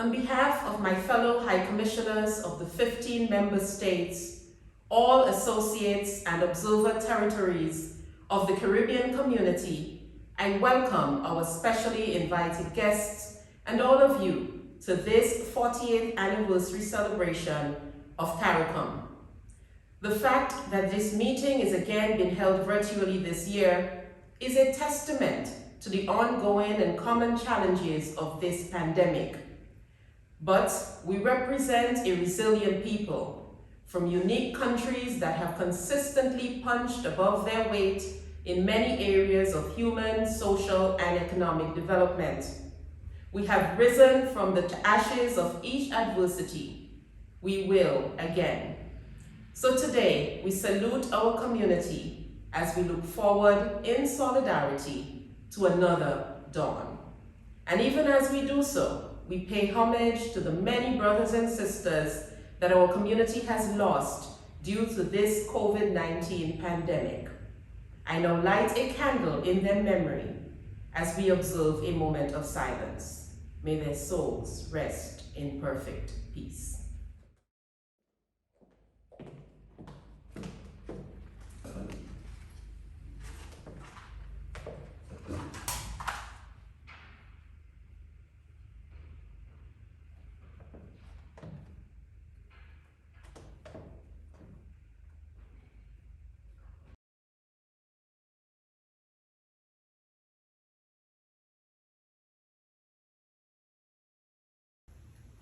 On behalf of my fellow High Commissioners of the 15 member states, all associates and observer territories of the Caribbean community, I welcome our specially invited guests and all of you to this 48th anniversary celebration of CARICOM. The fact that this meeting is again being held virtually this year is a testament to the ongoing and common challenges of this pandemic. But we represent a resilient people from unique countries that have consistently punched above their weight in many areas of human, social, and economic development. We have risen from the ashes of each adversity. We will again. So today, we salute our community as we look forward in solidarity to another dawn. And even as we do so, we pay homage to the many brothers and sisters that our community has lost due to this COVID-19 pandemic. I now light a candle in their memory as we observe a moment of silence. May their souls rest in perfect peace.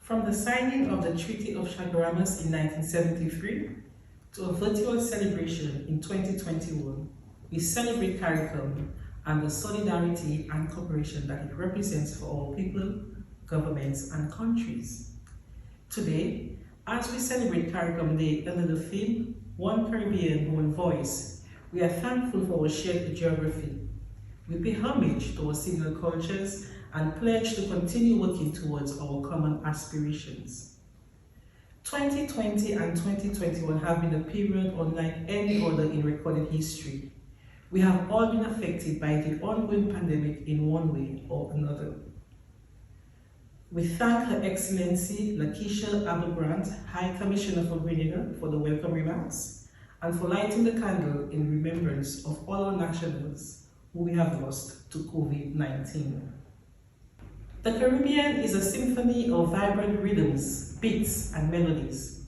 From the signing of the Treaty of Chaguaramas in 1973 to a virtual celebration in 2021, we celebrate CARICOM and the solidarity and cooperation that it represents for all people, governments, and countries. Today, as we celebrate CARICOM Day under the theme, One Caribbean, One Voice, we are thankful for our shared geography. We pay homage to our single cultures and pledge to continue working towards our common aspirations. 2020 and 2021 have been a period unlike any other in recorded history. We have all been affected by the ongoing pandemic in one way or another. We thank Her Excellency Lakeisha Abel-Grant, High Commissioner for Grenada, for the welcome remarks and for lighting the candle in remembrance of all our nationals who we have lost to COVID-19. The Caribbean is a symphony of vibrant rhythms, beats, and melodies,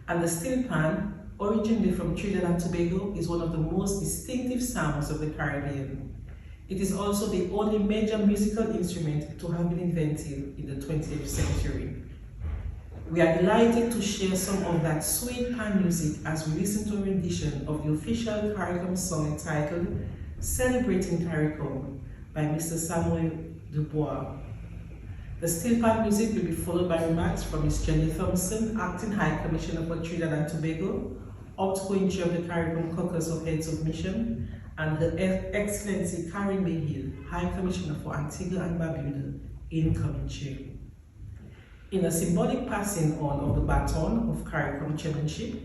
and the steel pan, originally from Trinidad and Tobago, is one of the most distinctive sounds of the Caribbean. It is also the only major musical instrument to have been invented in the 20th century. We are delighted to share some of that sweet pan music as we listen to a rendition of the official CARICOM song entitled Celebrating CARICOM by Mr. Samuel Dubois. The steel pan music will be followed by remarks from Ms. Jenny Thompson, Acting High Commissioner for Trinidad and Tobago, outgoing chair of the CARICOM Caucus of Heads of Mission, and Her Excellency Karen Mayhill, High Commissioner for Antigua and Barbuda, incoming chair. In a symbolic passing on of the baton of CARICOM chairmanship,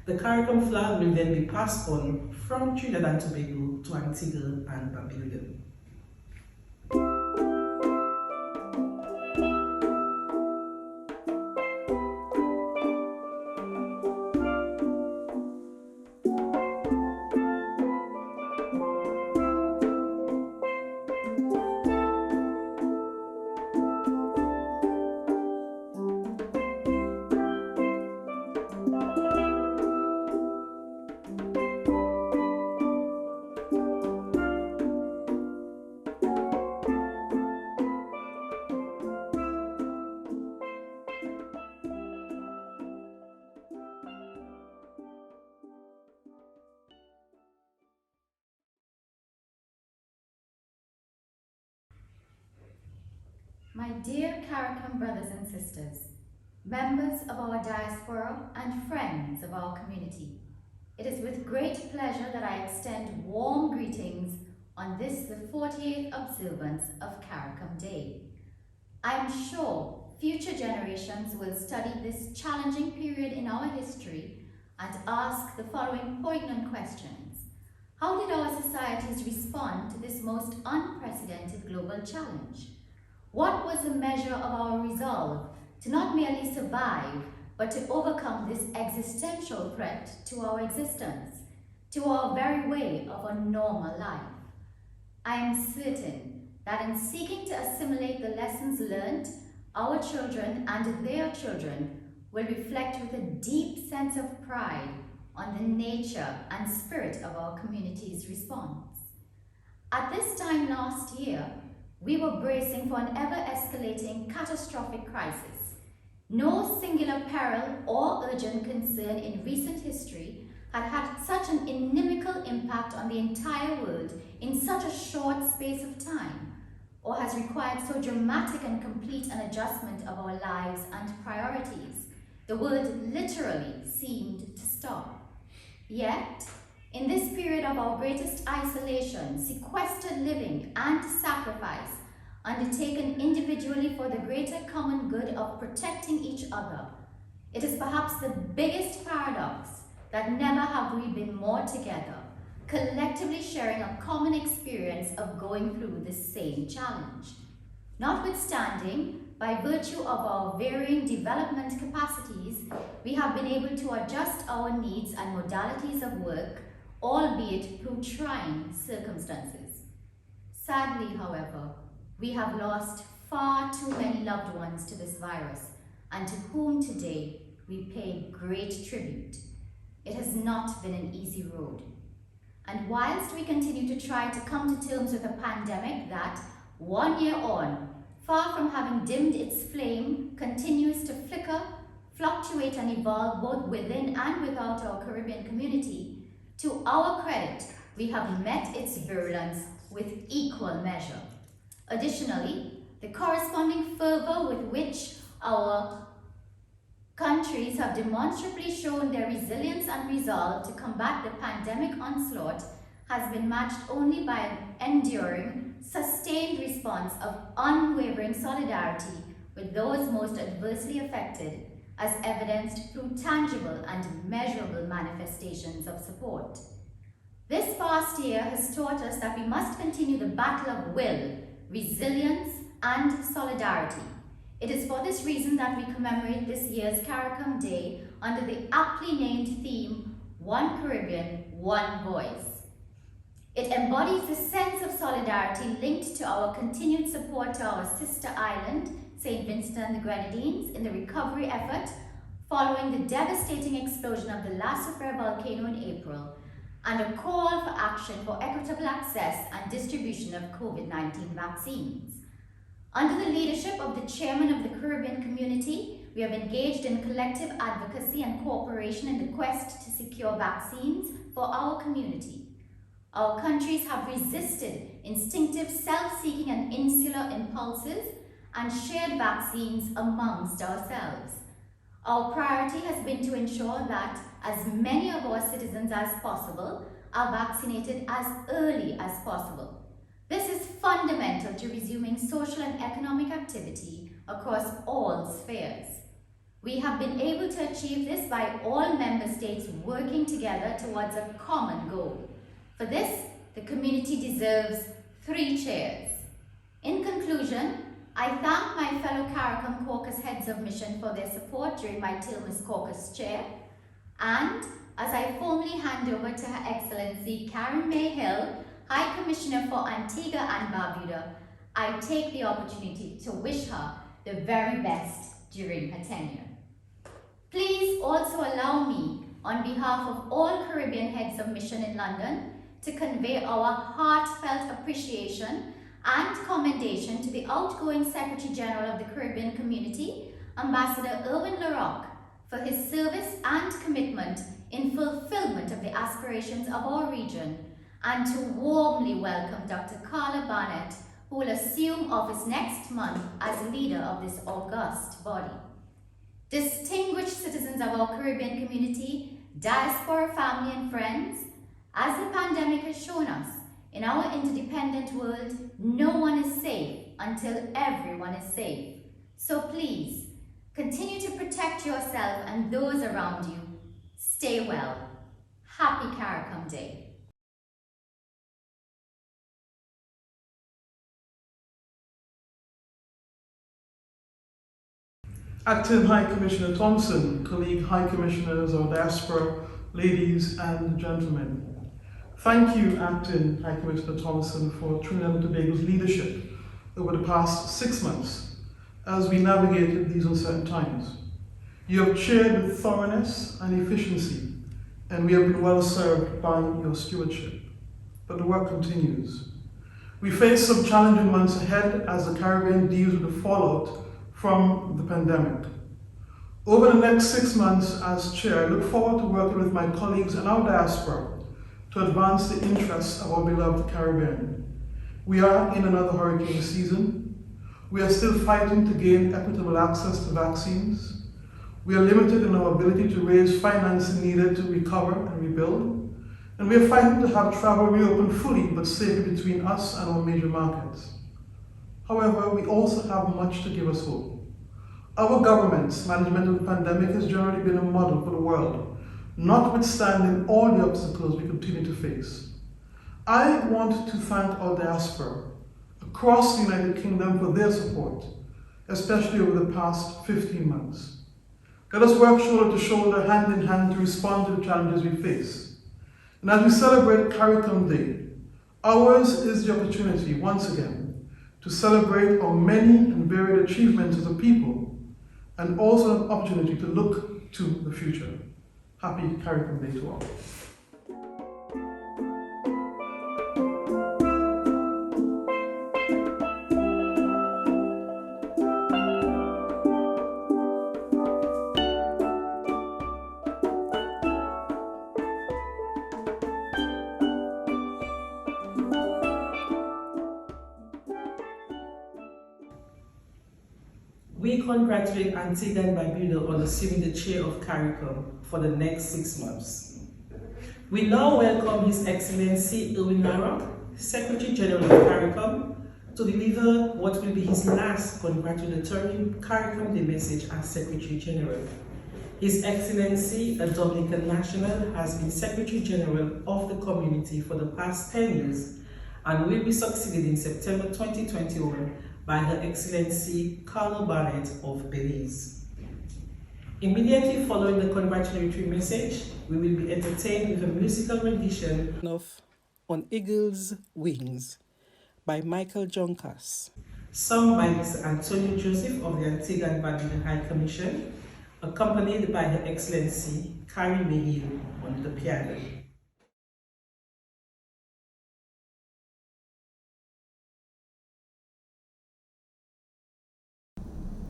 the CARICOM flag will then be passed on from Trinidad and Tobago to Antigua and Barbuda. My dear CARICOM brothers and sisters, members of our diaspora and friends of our community, it is with great pleasure that I extend warm greetings on this, the 48th observance of CARICOM Day. I am sure future generations will study this challenging period in our history and ask the following poignant questions. How did our societies respond to this most unprecedented global challenge? What was the measure of our resolve to not merely survive, but to overcome this existential threat to our existence, to our very way of a normal life. I am certain that in seeking to assimilate the lessons learned, our children and their children will reflect with a deep sense of pride on the nature and spirit of our community's response. At this time last year, we were bracing for an ever-escalating catastrophic crisis. No singular peril or urgent concern in recent history had had such an inimical impact on the entire world in such a short space of time, or has required so dramatic and complete an adjustment of our lives and priorities. The world literally seemed to stop. Yet, in this period of our greatest isolation, sequestered living and sacrifice, undertaken individually for the greater common good of protecting each other, it is perhaps the biggest paradox that never have we been more together, collectively sharing a common experience of going through the same challenge. Notwithstanding, by virtue of our varying development capacities, we have been able to adjust our needs and modalities of work, albeit through trying circumstances. Sadly, however, we have lost far too many loved ones to this virus, and to whom today we pay great tribute. It has not been an easy road. And whilst we continue to try to come to terms with a pandemic that, 1 year on, far from having dimmed its flame, continues to flicker, fluctuate and evolve both within and without our Caribbean community, to our credit, we have met its virulence with equal measure. Additionally, the corresponding fervour with which our countries have demonstrably shown their resilience and resolve to combat the pandemic onslaught has been matched only by an enduring, sustained response of unwavering solidarity with those most adversely affected, as evidenced through tangible and measurable manifestations of support. This past year has taught us that we must continue the battle of will, resilience, and solidarity. It is for this reason that we commemorate this year's CARICOM Day under the aptly named theme, One Caribbean, One Voice. It embodies the sense of solidarity linked to our continued support to our sister island, St. Vincent and the Grenadines, in the recovery effort following the devastating explosion of the La Soufrière volcano in April, and a call for action for equitable access and distribution of COVID-19 vaccines. Under the leadership of the chairman of the Caribbean community, we have engaged in collective advocacy and cooperation in the quest to secure vaccines for our community. Our countries have resisted instinctive self-seeking and insular impulses and shared vaccines amongst ourselves. Our priority has been to ensure that as many of our citizens as possible are vaccinated as early as possible. This is fundamental to resuming social and economic activity across all spheres. We have been able to achieve this by all member states working together towards a common goal. For this, the community deserves 3 cheers. In conclusion, I thank my fellow CARICOM Caucus Heads of Mission for their support during my term as Caucus Chair, and as I formally hand over to Her Excellency Karen May Hill, High Commissioner for Antigua and Barbuda, I take the opportunity to wish her the very best during her tenure. Please also allow me, on behalf of all Caribbean Heads of Mission in London, to convey our heartfelt appreciation and commendation to the outgoing Secretary General of the Caribbean Community, Ambassador Erwin LaRocque, for his service and commitment in fulfillment of the aspirations of our region, and to warmly welcome Dr. Carla Barnett, who will assume office next month as leader of this august body. Distinguished citizens of our Caribbean community, diaspora family and friends, as the pandemic has shown us, in our interdependent world, no one is safe until everyone is safe. So please, continue to protect yourself and those around you. Stay well. Happy CARICOM Day. Acting High Commissioner Thompson, colleague High Commissioners of Diaspora, ladies and gentlemen. Thank you, Acting High Commissioner Thompson, for Trinidad and Tobago's leadership over the past 6 months as we navigated these uncertain times. You have chaired with thoroughness and efficiency, and we have been well served by your stewardship. But the work continues. We face some challenging months ahead as the Caribbean deals with the fallout from the pandemic. Over the next 6 months as chair, I look forward to working with my colleagues in our diaspora to advance the interests of our beloved Caribbean. We are in another hurricane season. We are still fighting to gain equitable access to vaccines. We are limited in our ability to raise financing needed to recover and rebuild. And we are fighting to have travel reopen fully but safely between us and our major markets. However, we also have much to give us hope. Our government's management of the pandemic has generally been a model for the world, notwithstanding all the obstacles we continue to face. I want to thank our diaspora across the United Kingdom for their support, especially over the past 15 months. Let us work shoulder to shoulder, hand in hand to respond to the challenges we face. And as we celebrate CARICOM Day, ours is the opportunity, once again, to celebrate our many and varied achievements as a people, and also an opportunity to look to the future. Happy CARICOM Day to all. We congratulate Antigua and Barbuda on assuming the chair of CARICOM for the next 6 months. We now welcome His Excellency Irwin Larrock, Secretary General of CARICOM, to deliver what will be his last congratulatory CARICOM Day message as Secretary General. His Excellency, a Dominican national, has been Secretary General of the community for the past 10 years and will be succeeded in September 2021 by Her Excellency Carlo Barnett of Belize. Immediately following the congratulatory message, we will be entertained with a musical rendition of On Eagle's Wings by Michael Joncas, sung by Mr. Antonio Joseph of the Antigua and Barbuda High Commission, accompanied by Her Excellency Carrie Mayhew on the piano.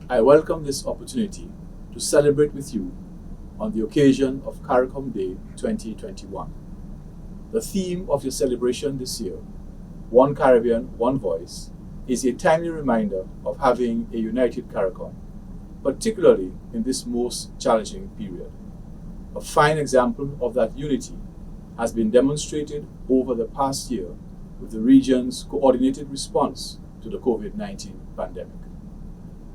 I welcome this opportunity to celebrate with you on the occasion of CARICOM Day 2021. The theme of your celebration this year, One Caribbean, One Voice, is a timely reminder of having a united CARICOM, particularly in this most challenging period. A fine example of that unity has been demonstrated over the past year with the region's coordinated response to the COVID-19 pandemic.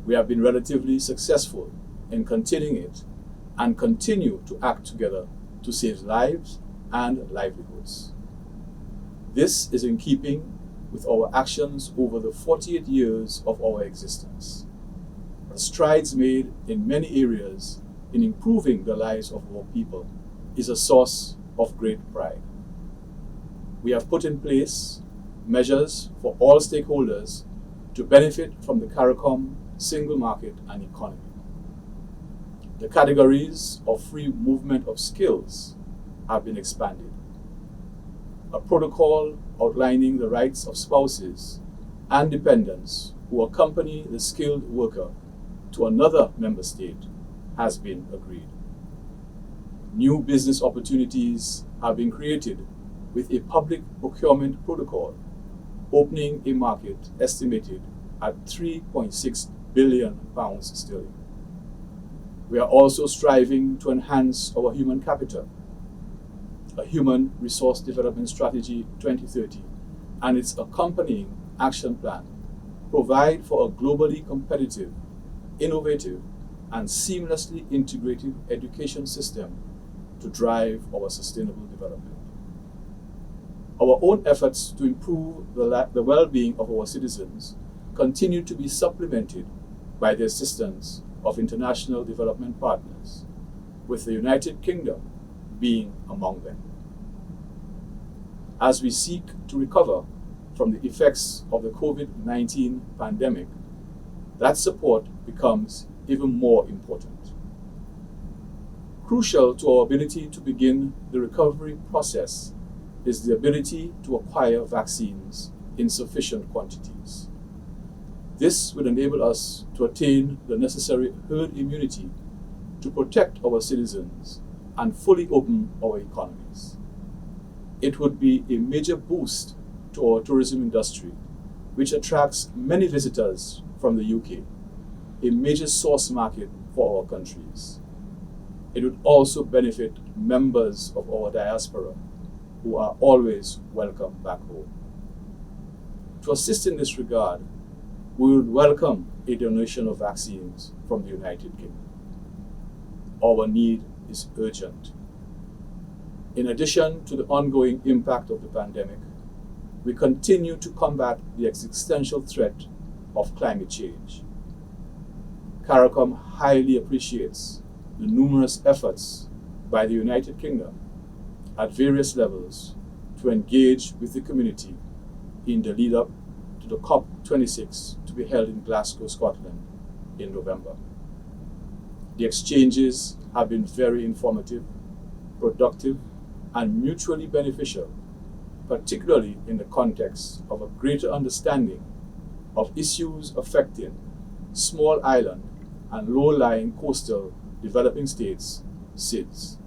We have been relatively successful in containing it and continue to act together to save lives and livelihoods. This is in keeping with our actions over the 48 years of our existence. The strides made in many areas in improving the lives of our people is a source of great pride. We have put in place measures for all stakeholders to benefit from the CARICOM single market and economy. The categories of free movement of skills have been expanded. A protocol outlining the rights of spouses and dependents who accompany the skilled worker to another member state has been agreed. New business opportunities have been created with a public procurement protocol opening a market estimated at £3.6 billion sterling. We are also striving to enhance our human capital. A Human Resource Development Strategy 2030 and its accompanying action plan provide for a globally competitive, innovative, and seamlessly integrated education system to drive our sustainable development. Our own efforts to improve the well-being of our citizens continue to be supplemented by the assistance of international development partners, with the United Kingdom being among them. As we seek to recover from the effects of the COVID-19 pandemic, that support becomes even more important. Crucial to our ability to begin the recovery process is the ability to acquire vaccines in sufficient quantities. This will enable us to attain the necessary herd immunity to protect our citizens and fully open our economies. It would be a major boost to our tourism industry, which attracts many visitors from the UK, a major source market for our countries. It would also benefit members of our diaspora who are always welcome back home. To assist in this regard, we would welcome a donation of vaccines from the United Kingdom. Our need is urgent. In addition to the ongoing impact of the pandemic, we continue to combat the existential threat of climate change. CARICOM highly appreciates the numerous efforts by the United Kingdom at various levels to engage with the community in the lead-up to the COP26 to be held in Glasgow, Scotland in November. The exchanges have been very informative, productive, and mutually beneficial, particularly in the context of a greater understanding of issues affecting small island and low-lying coastal developing states, SIDS.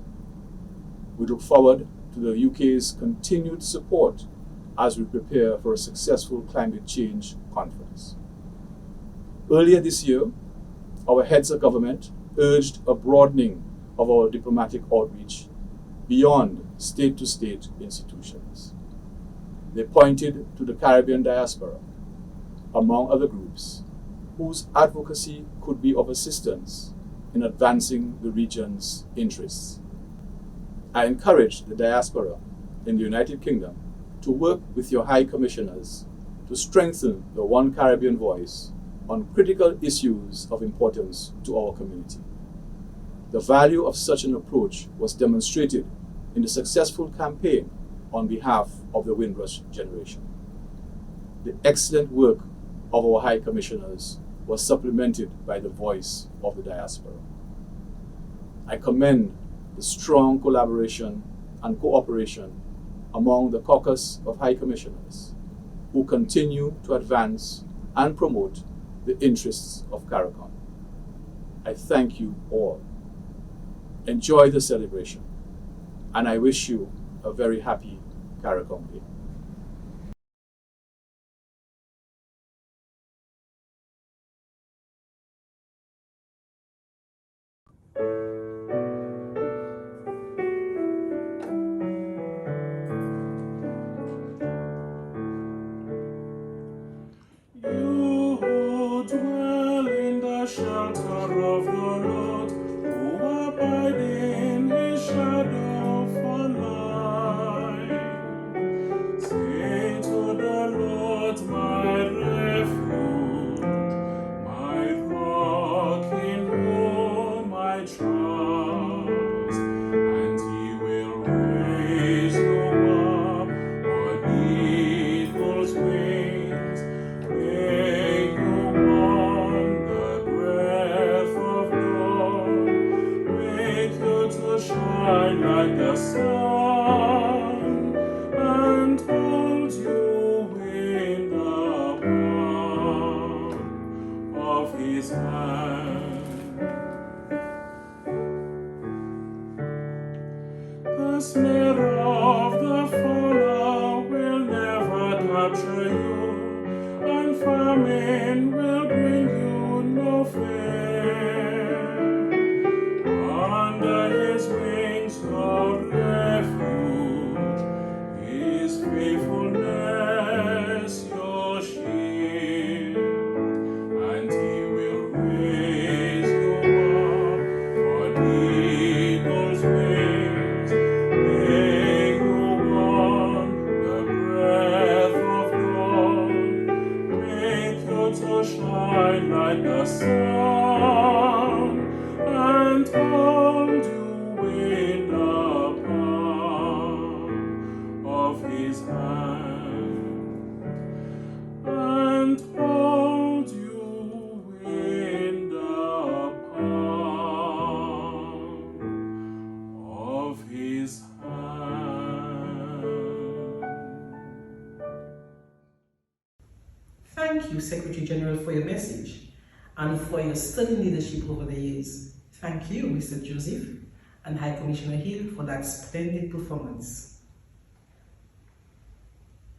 We look forward to the UK's continued support as we prepare for a successful climate change conference. Earlier this year, our heads of government urged a broadening of our diplomatic outreach beyond state-to-state institutions. They pointed to the Caribbean diaspora, among other groups, whose advocacy could be of assistance in advancing the region's interests. I encourage the diaspora in the United Kingdom to work with your High Commissioners to strengthen the One Caribbean voice on critical issues of importance to our community. The value of such an approach was demonstrated in the successful campaign on behalf of the Windrush generation. The excellent work of our High Commissioners was supplemented by the voice of the diaspora. I commend the strong collaboration and cooperation among the caucus of High Commissioners who continue to advance and promote the interests of CARICOM. I thank you all. Enjoy the celebration, and I wish you a very happy CARICOM Day. You who dwell in the shelter of the Lord, who abide in his shadow for life, say to the Lord, my refuge, my rock in whom I trust, and he will raise you up on eagle's wings. May you want the breath of dawn, make you to shine like the sun, and hold you in the palm of his hand. The snare of the fowler will never capture you, and famine will bring you no fear. Under his wings your refuge, his faithfulness your shield, and he will raise you up on eagle's wings. May you want the breath of dawn, make you to shine like the sun, and hold you in the palm of his hand, and hold you in the palm of his hand. Thank you, Secretary General, for your message and for your sterling leadership over the years. Thank you, Mr. Joseph and High Commissioner Hill, for that splendid performance.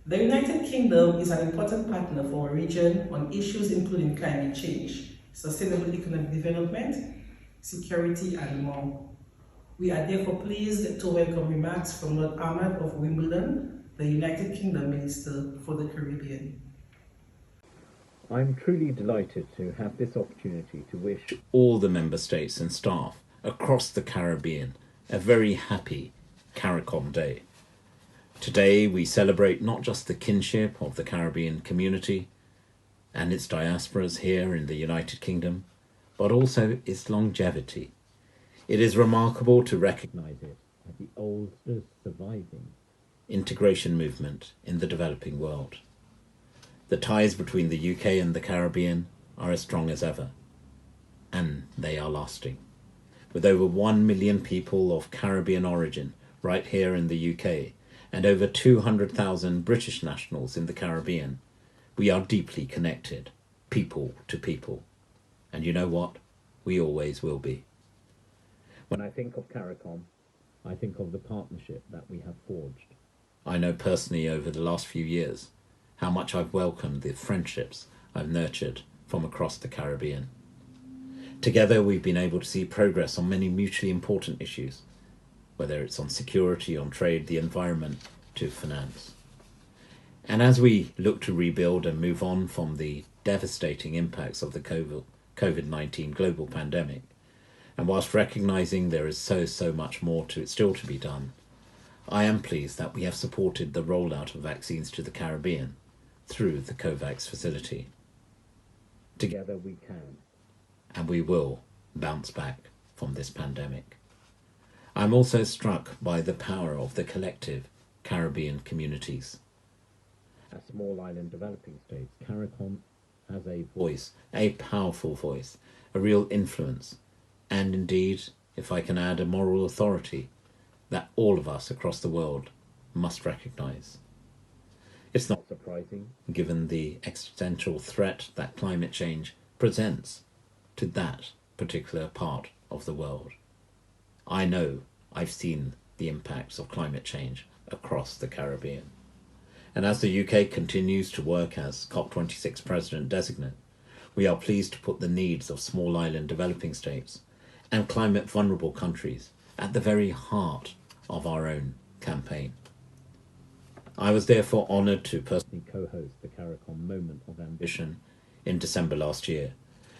The United Kingdom is an important partner for our region on issues including climate change, sustainable economic development, security, and more. We are therefore pleased to welcome remarks from Lord Ahmad of Wimbledon, the United Kingdom Minister for the Caribbean. I'm truly delighted to have this opportunity to wish all the member states and staff across the Caribbean a very happy CARICOM Day. Today we celebrate not just the kinship of the Caribbean community and its diasporas here in the United Kingdom, but also its longevity. It is remarkable to recognise it as the oldest surviving integration movement in the developing world. The ties between the UK and the Caribbean are as strong as ever, and they are lasting. With over 1 million people of Caribbean origin right here in the UK, and over 200,000 British nationals in the Caribbean, we are deeply connected, people to people. And you know what? We always will be. When I think of CARICOM, I think of the partnership that we have forged. I know personally over the last few years how much I've welcomed the friendships I've nurtured from across the Caribbean. Together we've been able to see progress on many mutually important issues, whether it's on security, on trade, the environment, to finance. And as we look to rebuild and move on from the devastating impacts of the COVID-19 global pandemic, and whilst recognising there is so much more still to be done, I am pleased that we have supported the rollout of vaccines to the Caribbean through the COVAX facility. Together we can, and we will, bounce back from this pandemic. I'm also struck by the power of the collective Caribbean communities. As small island developing states, CARICOM has a voice, a powerful voice, a real influence, and indeed, if I can add, a moral authority that all of us across the world must recognise. It's not surprising, given the existential threat that climate change presents to that particular part of the world. I know I've seen the impacts of climate change across the Caribbean. And as the UK continues to work as COP26 President Designate, we are pleased to put the needs of small island developing states and climate vulnerable countries at the very heart of our own campaign. I was therefore honoured to personally co-host the CARICOM Moment of Ambition in December last year,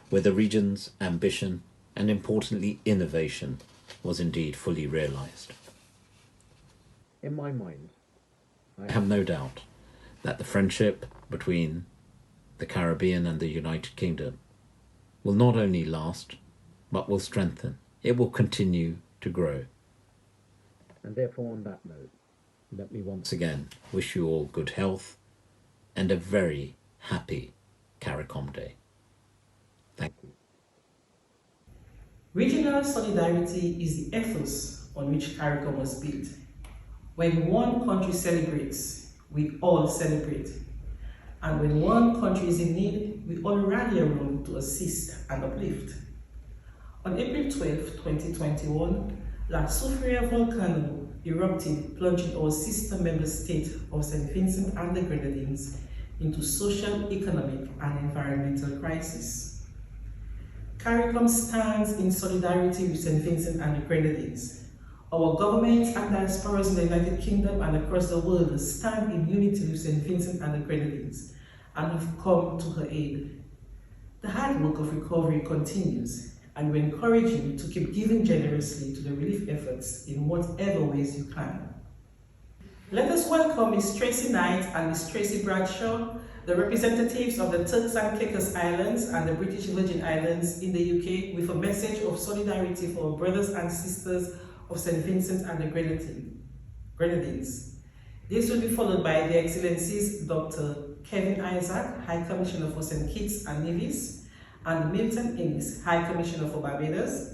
where the region's ambition and importantly innovation was indeed fully realised. In my mind, I have no doubt that the friendship between the Caribbean and the United Kingdom will not only last, but will strengthen. It will continue to grow. And therefore, on that note, let me once again wish you all good health and a very happy CARICOM Day. Thank you. Regional solidarity is the ethos on which CARICOM was built. When one country celebrates, we all celebrate. And when one country is in need, we all rally around to assist and uplift. On April 12, 2021, La Soufrière volcano erupted, plunging our sister member state of St. Vincent and the Grenadines into social, economic, and environmental crisis. CARICOM stands in solidarity with St. Vincent and the Grenadines. Our governments and diasporas in the United Kingdom and across the world stand in unity with St. Vincent and the Grenadines and have come to her aid. The hard work of recovery continues, and we encourage you to keep giving generously to the relief efforts in whatever ways you can. Let us welcome Ms. Tracy Knight and Ms. Tracy Bradshaw, the representatives of the Turks and Caicos Islands and the British Virgin Islands in the UK, with a message of solidarity for our brothers and sisters of St. Vincent and the Grenadines. This will be followed by Their Excellencies Dr. Kevin Isaac, High Commissioner for St. Kitts and Nevis, and Milton Innes, High Commissioner for Barbados,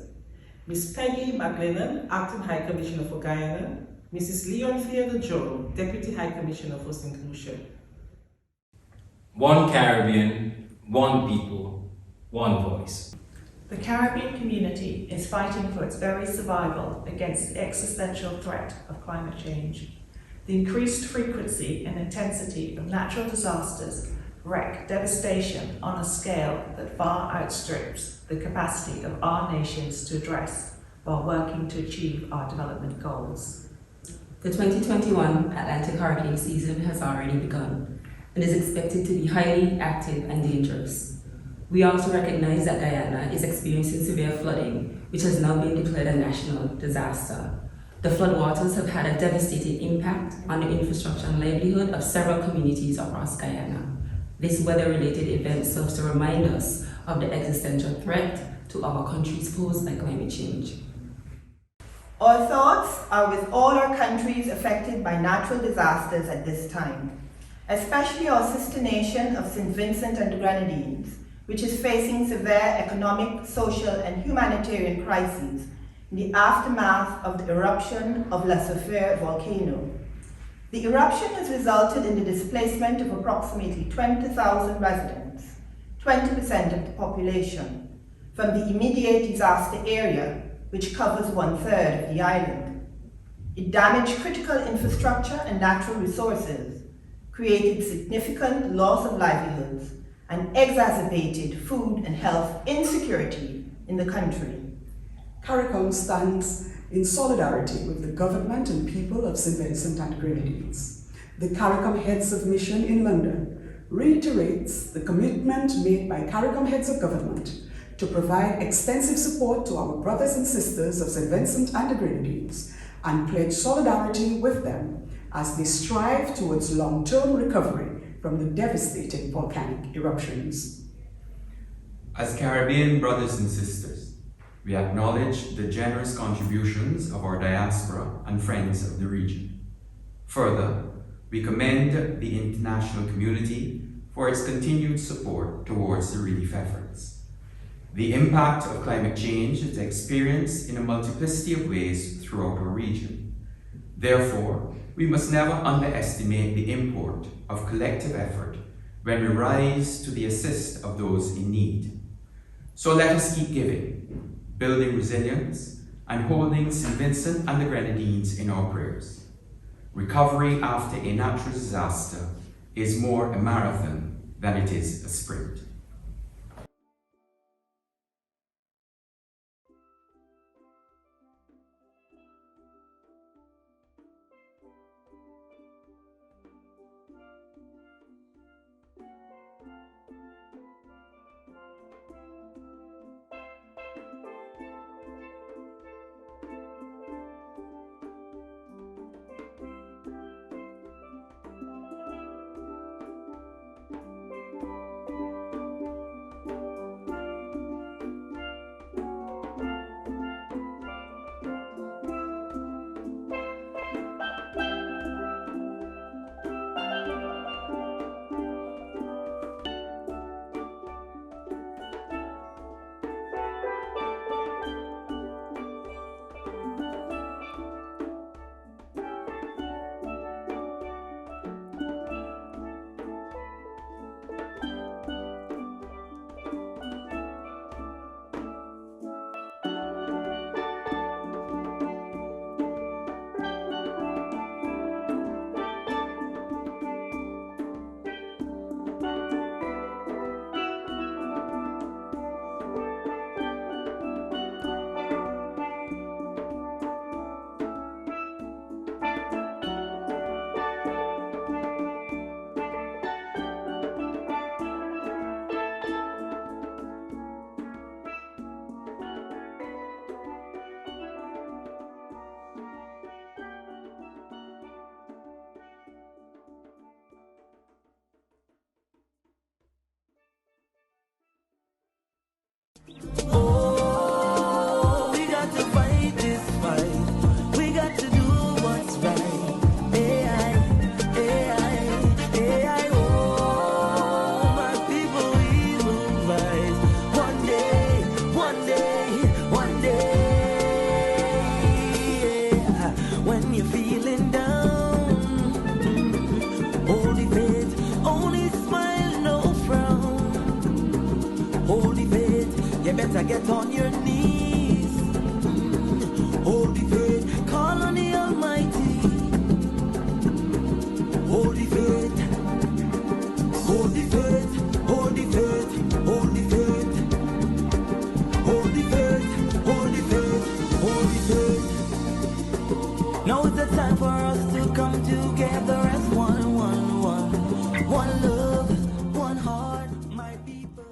Ms. Peggy McLennan, Acting High Commissioner for Guyana, Mrs. Leon Theodore, Deputy High Commissioner for St. Lucia. One Caribbean, one people, one voice. The Caribbean community is fighting for its very survival against the existential threat of climate change. The increased frequency and intensity of natural disasters wreak devastation on a scale that far outstrips the capacity of our nations to address while working to achieve our development goals. The 2021 Atlantic hurricane season has already begun and is expected to be highly active and dangerous. We also recognize that Guyana is experiencing severe flooding, which has now been declared a national disaster. The floodwaters have had a devastating impact on the infrastructure and livelihood of several communities across Guyana. This weather-related event serves to remind us of the existential threat to our countries posed by climate change. Our thoughts are with all our countries affected by natural disasters at this time, especially our sister nation of St. Vincent and the Grenadines, which is facing severe economic, social, and humanitarian crises in the aftermath of the eruption of La Soufrière volcano. The eruption has resulted in the displacement of approximately 20,000 residents, 20% of the population, from the immediate disaster area, which covers 1/3 of the island. It damaged critical infrastructure and natural resources, created significant loss of livelihoods, and exacerbated food and health insecurity in the country. CARICOM stands in solidarity with the government and people of St. Vincent and Grenadines. The CARICOM Heads of Mission in London reiterates the commitment made by CARICOM Heads of Government to provide extensive support to our brothers and sisters of St. Vincent and the Grenadines and pledge solidarity with them as they strive towards long-term recovery from the devastating volcanic eruptions. As Caribbean brothers and sisters, we acknowledge the generous contributions of our diaspora and friends of the region. Further, we commend the international community for its continued support towards the relief efforts. The impact of climate change is experienced in a multiplicity of ways throughout our region. Therefore, we must never underestimate the import of collective effort when we rise to the assist of those in need. So let us keep giving, building resilience, and holding St. Vincent and the Grenadines in our prayers. Recovery after a natural disaster is more a marathon than it is a sprint. you better get on your knees. Hold the faith, call on the Almighty. Hold the faith, hold the faith, hold the faith, hold the faith, hold the faith, hold the faith, hold the faith. Now is the time for us to come together as one love, one heart, my people.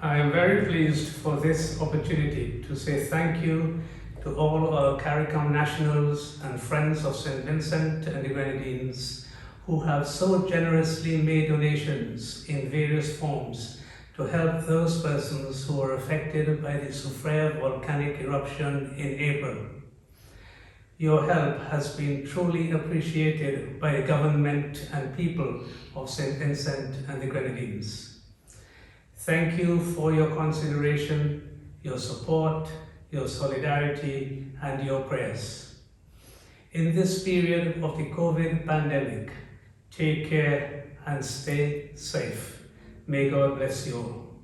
I am very pleased for this opportunity to say thank you to all our CARICOM nationals and friends of St. Vincent and the Grenadines who have so generously made donations in various forms to help those persons who were affected by the Soufrière volcanic eruption in April. Your help has been truly appreciated by the government and people of St. Vincent and the Grenadines. Thank you for your consideration, your support, your solidarity, and your prayers. In this period of the COVID pandemic, take care and stay safe. May God bless you all.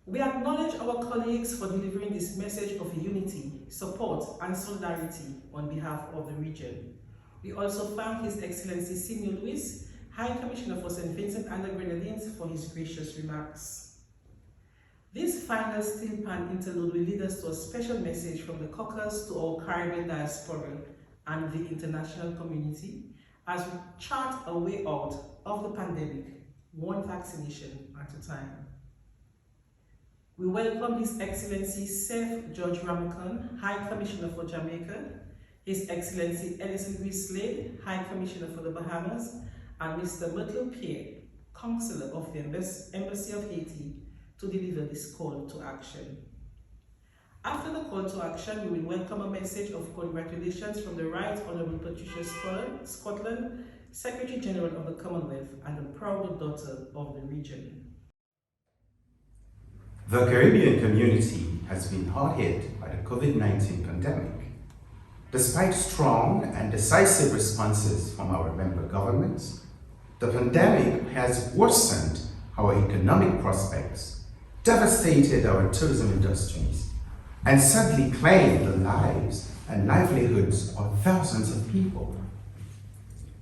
We acknowledge our colleagues for delivering this message of unity, support, and solidarity on behalf of the region. We also thank His Excellency Senior Louis, High Commissioner for St. Vincent and the Grenadines, for his gracious remarks. This final steel pan interlude will lead us to a special message from the caucus to our Caribbean diaspora and the international community as we chart a way out of the pandemic, one vaccination at a time. We welcome His Excellency Seth George Ramacon, High Commissioner for Jamaica, His Excellency Ellison Slade, High Commissioner for the Bahamas, and Mr. Myrtle Pierre, Consular of the Embassy of Haiti, to deliver this call to action. After the call to action, we will welcome a message of congratulations from the Right Honourable Patricia Scotland, Secretary General of the Commonwealth and a proud daughter of the region. The Caribbean community has been hard hit by the COVID-19 pandemic. Despite strong and decisive responses from our member governments, the pandemic has worsened our economic prospects, devastated our tourism industries, and sadly claimed the lives and livelihoods of thousands of people.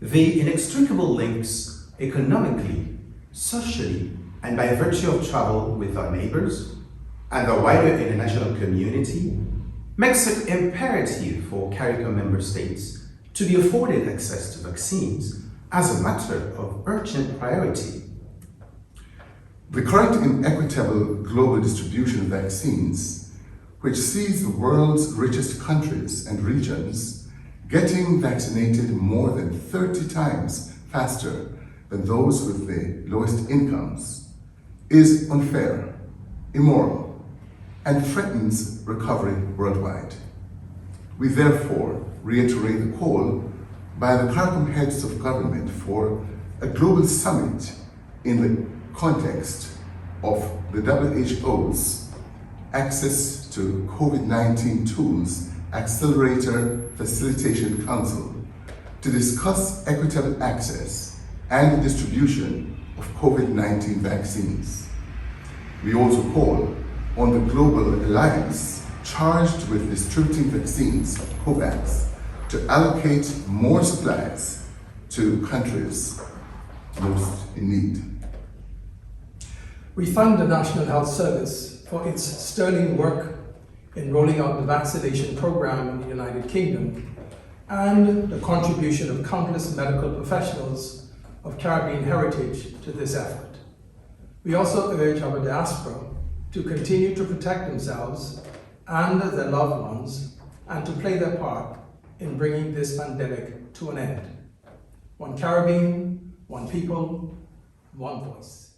The inextricable links economically, socially, and by virtue of travel with our neighbors and the wider international community makes it imperative for CARICOM member states to be afforded access to vaccines as a matter of urgent priority. The current inequitable global distribution of vaccines, which sees the world's richest countries and regions getting vaccinated more than 30 times faster than those with the lowest incomes, is unfair, immoral, and threatens recovery worldwide. We therefore reiterate the call by the CARICOM Heads of Government for a global summit in the context of the WHO's Access to COVID-19 Tools Accelerator Facilitation Council to discuss equitable access and distribution of COVID-19 vaccines. We also call on the Global Alliance charged with distributing vaccines, COVAX, to allocate more supplies to countries most in need. We thank the National Health Service for its sterling work in rolling out the vaccination program in the United Kingdom and the contribution of countless medical professionals of Caribbean heritage to this effort. We also urge our diaspora to continue to protect themselves and their loved ones and to play their part in bringing this pandemic to an end. One Caribbean, one people, one voice.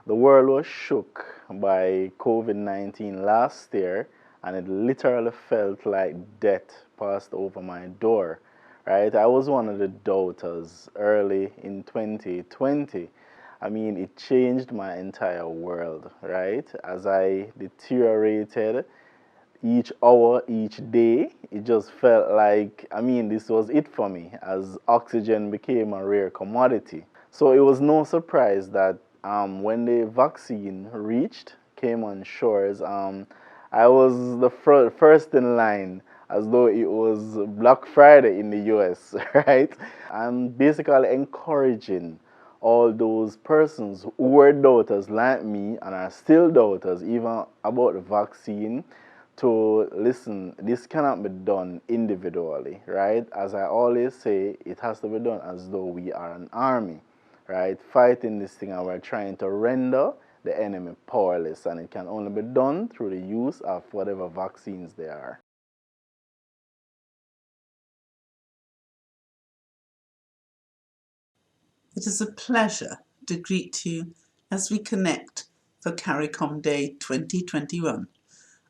The world was shook by COVID-19 last year, and it literally felt like death passed over my door, right? I was one of the doubters early in 2020. I mean, it changed my entire world, right? As I deteriorated, each hour, each day, it just felt like, this was it for me, as oxygen became a rare commodity. So it was no surprise that when the vaccine came on shores, I was the first in line, as though it was Black Friday in the US, right? I'm basically encouraging all those persons who were doubters like me and are still doubters, even about the vaccine, to listen. This cannot be done individually, right? As I always say, it has to be done as though we are an army, right? Fighting this thing, and we're trying to render the enemy powerless, and it can only be done through the use of whatever vaccines there are. It is a pleasure to greet you as we connect for CARICOM Day 2021.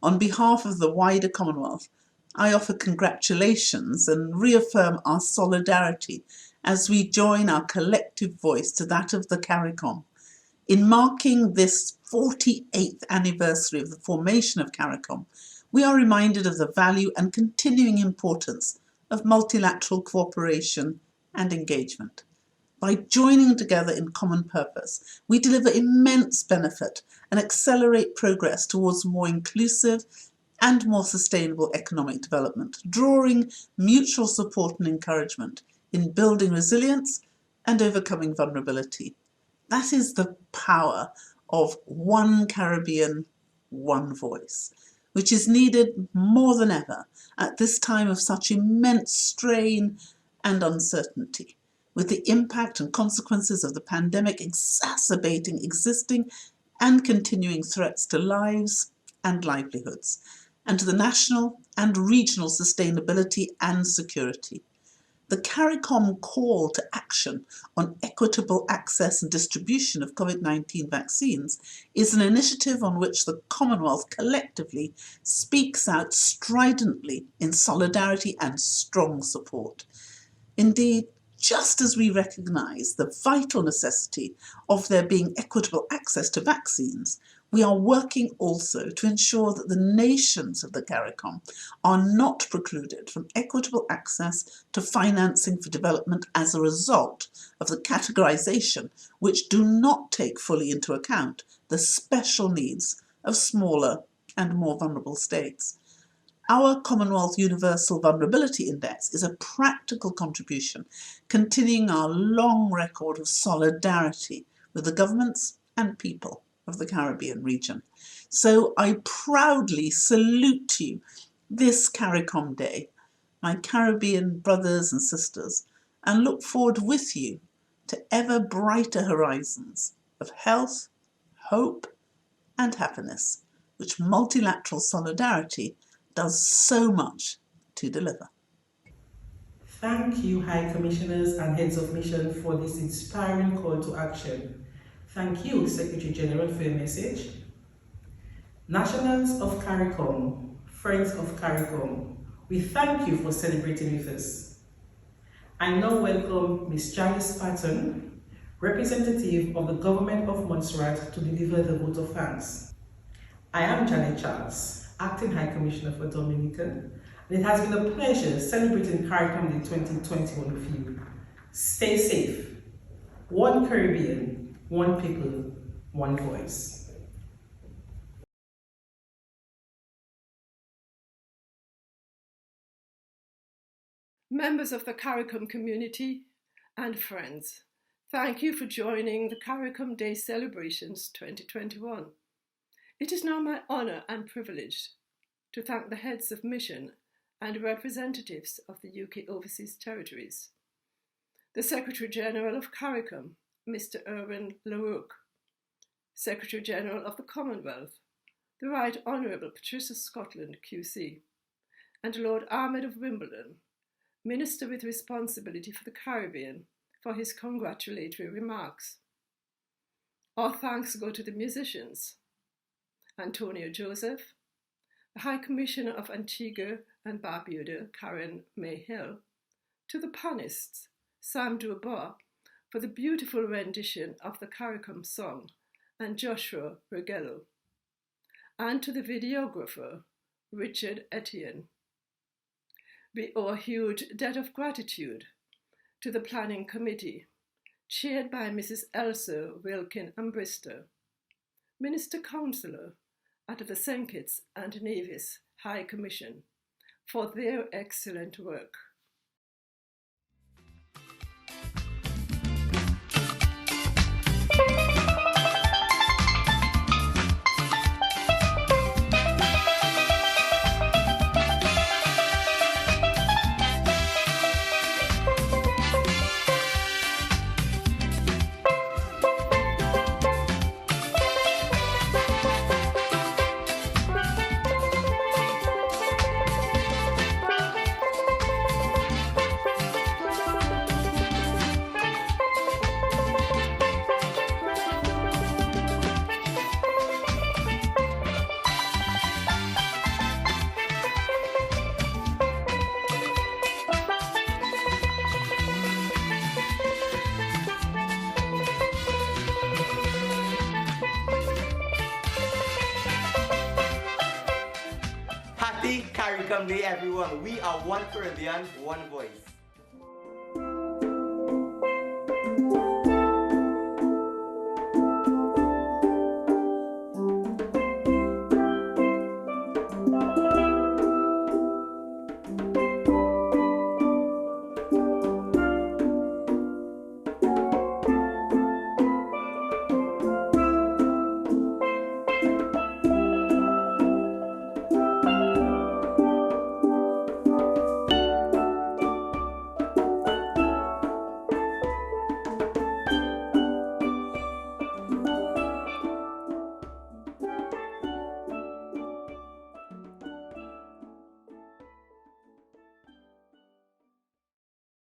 On behalf of the wider Commonwealth, I offer congratulations and reaffirm our solidarity as we join our collective voice to that of the CARICOM. In marking this 48th anniversary of the formation of CARICOM, we are reminded of the value and continuing importance of multilateral cooperation and engagement. By joining together in common purpose, we deliver immense benefit and accelerate progress towards more inclusive and more sustainable economic development, drawing mutual support and encouragement in building resilience and overcoming vulnerability. That is the power of one Caribbean, one voice, which is needed more than ever at this time of such immense strain and uncertainty, with the impact and consequences of the pandemic exacerbating existing and continuing threats to lives and livelihoods, and to the national and regional sustainability and security. The CARICOM call to action on equitable access and distribution of COVID-19 vaccines is an initiative on which the Commonwealth collectively speaks out stridently in solidarity and strong support. Indeed, just as we recognise the vital necessity of there being equitable access to vaccines, we are working also to ensure that the nations of the CARICOM are not precluded from equitable access to financing for development as a result of the categorisation which do not take fully into account the special needs of smaller and more vulnerable states. Our Commonwealth Universal Vulnerability Index is a practical contribution continuing our long record of solidarity with the governments and people of the Caribbean region. So I proudly salute you this CARICOM Day, my Caribbean brothers and sisters, and look forward with you to ever brighter horizons of health, hope and happiness, which multilateral solidarity does so much to deliver. Thank you, High Commissioners and Heads of Mission, for this inspiring call to action. Thank you, Secretary General, for your message. Nationals of CARICOM, friends of CARICOM, we thank you for celebrating with us. I now welcome Ms. Janice Patton, representative of the Government of Montserrat, to deliver the vote of thanks. I am Janet Charles, Acting High Commissioner for Dominica, and it has been a pleasure celebrating CARICOM Day 2021 with you. Stay safe. One Caribbean, one people, one voice. Members of the CARICOM community and friends, thank you for joining the CARICOM Day celebrations 2021. It is now my honour and privilege to thank the heads of mission and representatives of the UK Overseas Territories, the Secretary General of CARICOM, Mr. Erwin LaRoque, Secretary General of the Commonwealth, the Right Honourable Patricia Scotland QC, and Lord Ahmed of Wimbledon, Minister with responsibility for the Caribbean, for his congratulatory remarks. Our thanks go to the musicians, Antonio Joseph, the High Commissioner of Antigua and Barbuda, Karen Mayhill, to the panists, Sam Dubois, for the beautiful rendition of the CARICOM song, and Joshua Regello, and to the videographer, Richard Etienne. We owe a huge debt of gratitude to the Planning Committee, chaired by Mrs. Elsa Wilkin Ambrister, Minister Councillor at the St. Kitts and Nevis High Commission, for their excellent work. Happy CARICOM Day, everyone. We are one Caribbean, one voice.